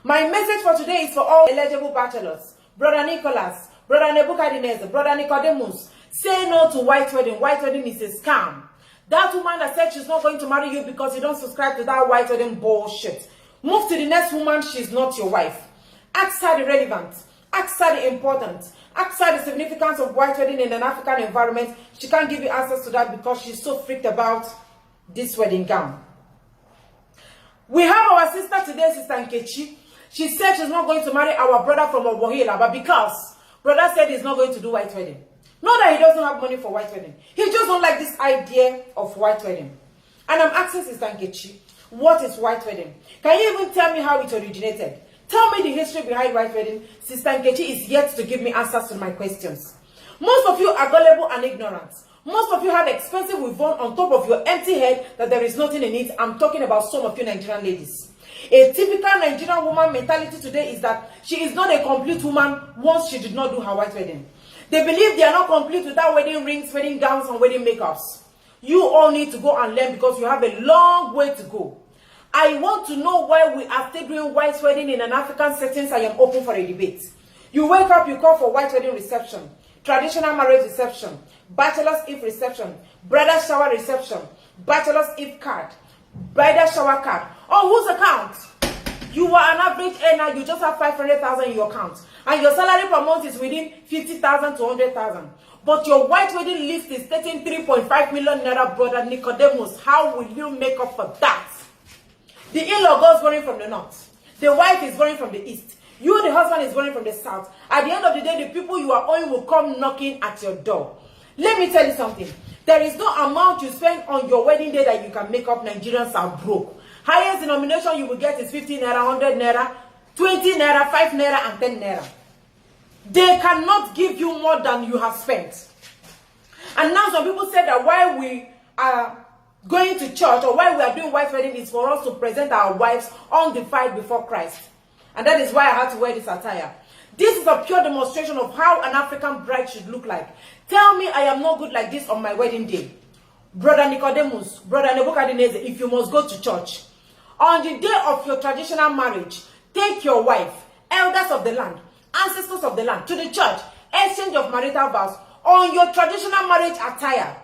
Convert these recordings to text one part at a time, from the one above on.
My message for today is for all eligible bachelors. Brother Nicholas, Brother Nebuchadnezzar, Brother Nicodemus, say no to white wedding. White wedding is a scam. That woman that said she's not going to marry you because you don't subscribe to that white wedding bullshit. Move to the next woman, she's not your wife. Ask her the relevant. Ask her the important. Ask her the significance of white wedding in an African environment. She can't give you answers to that because she's so freaked about this wedding gown. We have our sister today, Sister Nkechi. She said she's not going to marry our brother from Obohila, but because brother said he's not going to do white wedding. Not that he doesn't have money for white wedding. He just don't like this idea of white wedding. And I'm asking Sister Nkechi, what is white wedding? Can you even tell me how it originated? Tell me the history behind white wedding. Sister Nkechi is yet to give me answers to my questions. Most of you are gullible and ignorant. Most of you have expensive weave-on on top of your empty head that there is nothing in it. I'm talking about some of you Nigerian ladies. A typical Nigerian woman mentality today is that she is not a complete woman once she did not do her white wedding. They believe they are not complete without wedding rings, wedding gowns, and wedding makeups. You all need to go and learn because you have a long way to go. I want to know why we are still doing white wedding in an African setting. I am open for a debate. You wake up, you call for white wedding reception, traditional marriage reception, bachelor's eve reception, bridal shower reception, bachelor's eve card, bridal shower card. On whose account? You are an average earner, you just have 500,000 in your account. And your salary per month is within 50,000 to 100,000. But your white wedding list is 3.5 million naira, brother Nicodemus. How will you make up for that? The in-law goes going from the north. The wife is going from the east. You, the husband, is going from the south. At the end of the day, the people you are owing will come knocking at your door. Let me tell you something. There is no amount you spend on your wedding day that you can make up. Nigerians are broke. Highest denomination you will get is 50 naira, 100 naira, 20 naira, 5 naira, and 10 naira. They cannot give you more than you have spent. And now some people say that why we are going to church or why we are doing white wedding is for us to present our wives undefiled before Christ. And that is why I had to wear this attire. This is a pure demonstration of how an African bride should look like. Tell me I am not good like this on my wedding day. Brother Nicodemus, Brother Nebuchadnezzar, if you must go to church, on the day of your traditional marriage, take your wife, elders of the land, ancestors of the land, to the church, exchange of marital vows on your traditional marriage attire.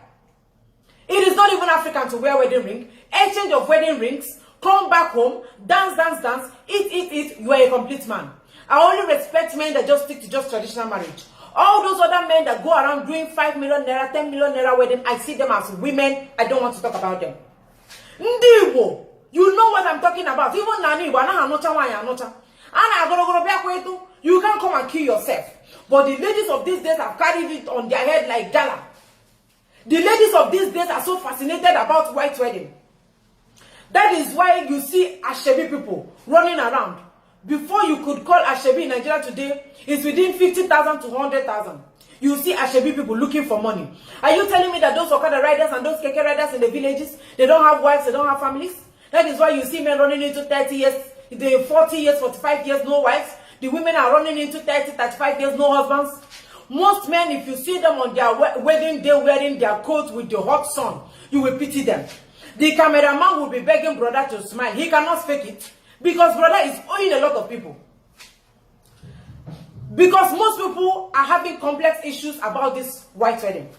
It is not even African to wear wedding ring, exchange of wedding rings, come back home, dance, dance, dance, eat, you are a complete man. I only respect men that just stick to just traditional marriage. All those other men that go around doing 5 million naira, 10 million naira wedding, I see them as women. I don't want to talk about them. Ndiwo, you know what I'm talking about. Even Nani, you can't come and kill yourself. But the ladies of these days have carried it on their head like gala. The ladies of these days are so fascinated about white wedding. That is why you see Ashebi people running around. Before you could call Ashebi in Nigeria today, it's within 50,000 to 100,000. You see Ashebi people looking for money. Are you telling me that those Okada riders and those Keke riders in the villages, they don't have wives, they don't have families? That is why you see men running into 30 years, the 40 years, 45 years, no wives. The women are running into 30, 35 years, no husbands. Most men, if you see them on their wedding day wearing their coat with the hot sun, you will pity them. The cameraman will be begging brother to smile. He cannot fake it because brother is owing a lot of people. Because most people are having complex issues about this white wedding.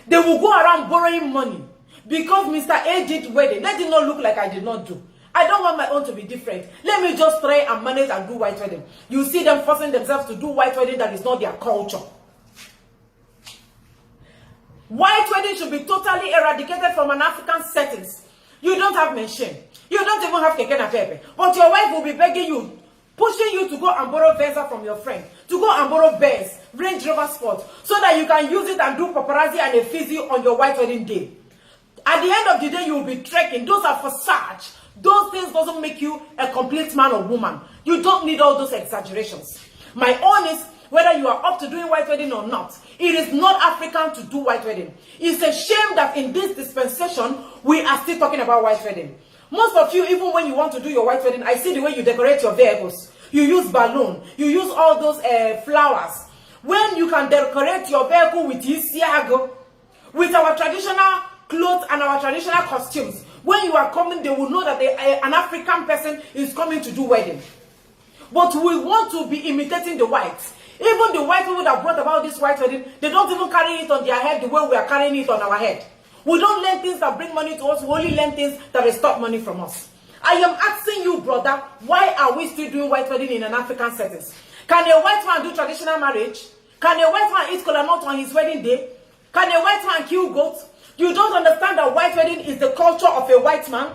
They will go around borrowing money because Mr. A did wedding. Let it not look like I did not do. I don't want my own to be different. Let me just try and manage and do white wedding. You see them forcing themselves to do white wedding that is not their culture. White wedding should be totally eradicated from an African settings. You don't have mention. You don't even have keke na pepe. But your wife will be begging you, pushing you to go and borrow Venza from your friend, to go and borrow Benz, Range Rover Sport, so that you can use it and do paparazzi and a fizzy on your white wedding day. At the end of the day, you will be trekking. Those are for such. Those things doesn't make you a complete man or woman. You don't need all those exaggerations. My own is, whether you are up to doing white wedding or not, it is not African to do white wedding. It's a shame that in this dispensation, we are still talking about white wedding. Most of you, even when you want to do your white wedding, I see the way you decorate your vehicles. You use balloon. You use all those flowers. When you can decorate your vehicle with isiago, with our traditional clothes and our traditional costumes, when you are coming, they will know that an African person is coming to do wedding. But we want to be imitating the whites. Even the white people that brought about this white wedding, they don't even carry it on their head the way we are carrying it on our head. We don't learn things that bring money to us. We only learn things that extort money from us. I am asking you, brother, why are we still doing white wedding in an African setting? Can a white man do traditional marriage? Can a white man eat kola nut on his wedding day? Can a white man kill goats? You don't understand that white wedding is the culture of a white man.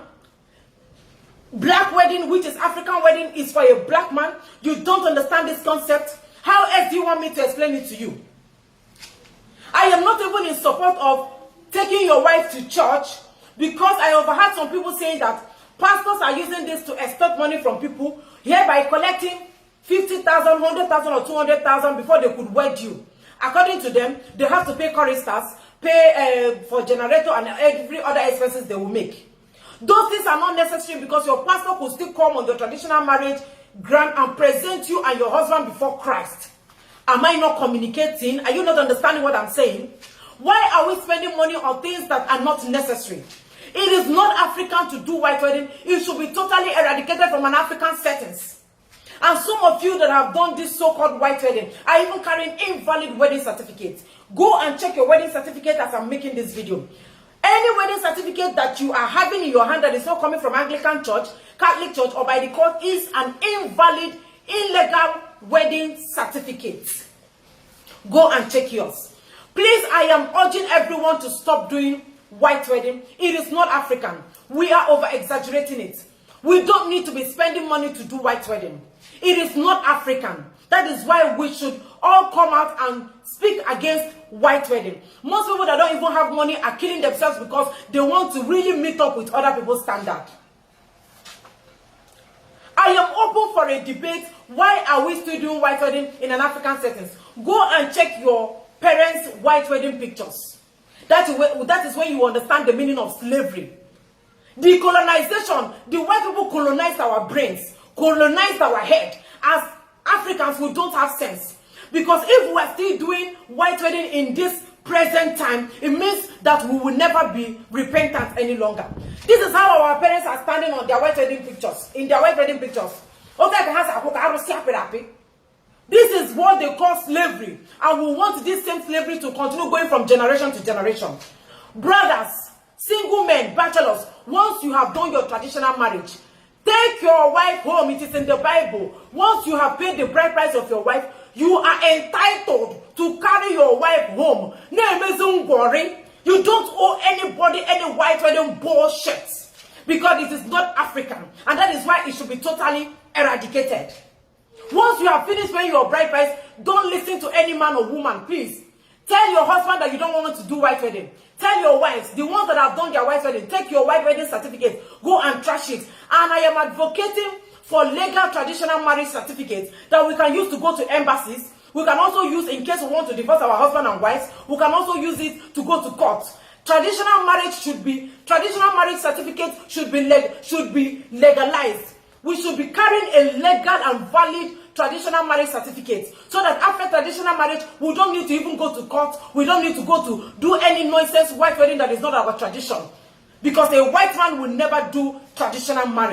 Black wedding, which is African wedding, is for a black man. You don't understand this concept. How else do you want me to explain it to you? I am not even in support of taking your wife to church, because I overheard some people saying that pastors are using this to extort money from people, hereby collecting 50,000, 100,000 or 200,000 before they could wed you. According to them, they have to pay choristers, pay for generator and every other expenses they will make. Those things are not necessary, because your pastor could still come on the traditional marriage grant and present you and your husband before Christ. Am I not communicating? Are you not understanding what I'm saying? Why are we spending money on things that are not necessary? It is not African to do white wedding. It should be totally eradicated from an African settings. And some of you that have done this so-called white wedding are even carrying invalid wedding certificates. Go and check your wedding certificate as I'm making this video. Any wedding certificate that you are having in your hand that is not coming from Anglican Church, Catholic Church, or by the court is an invalid, illegal wedding certificate. Go and check yours. Please, I am urging everyone to stop doing white wedding. It is not African. We are over-exaggerating it. We don't need to be spending money to do white wedding. It is not African. That is why we should all come out and speak against white wedding. Most people that don't even have money are killing themselves because they want to really meet up with other people's standard. I am open for a debate. Why are we still doing white wedding in an African setting? Go and check your parents' white wedding pictures. That is when you understand the meaning of slavery. Decolonization. The white people colonized our brains, colonized our head. As Africans who don't have sense. Because if we are still doing white wedding in this present time, it means that we will never be repentant any longer. This is how our parents are standing on their white wedding pictures, in their white wedding pictures. This is what they call slavery, and we want this same slavery to continue going from generation to generation. Brothers, single men, bachelors, once you have done your traditional marriage, take your wife home. It is in the Bible. Once you have paid the bride price of your wife, you are entitled to carry your wife home. You don't owe anybody any white wedding bullshit, because it is not African, and that is why it should be totally eradicated. Once you have finished paying your bride price, don't listen to any man or woman, please. Tell your husband that you don't want to do white wedding. Tell your wives, the ones that have done their white wedding, take your white wedding certificate, go and trash it. And I am advocating for legal traditional marriage certificates that we can use to go to embassies. We can also use in case we want to divorce our husband and wives. We can also use it to go to court. Traditional marriage certificate should be legalized. We should be carrying a legal and valid traditional marriage certificate, so that after traditional marriage, we don't need to even go to court. We don't need to go to do any nonsense white wedding that is not our tradition. Because a white man will never do traditional marriage.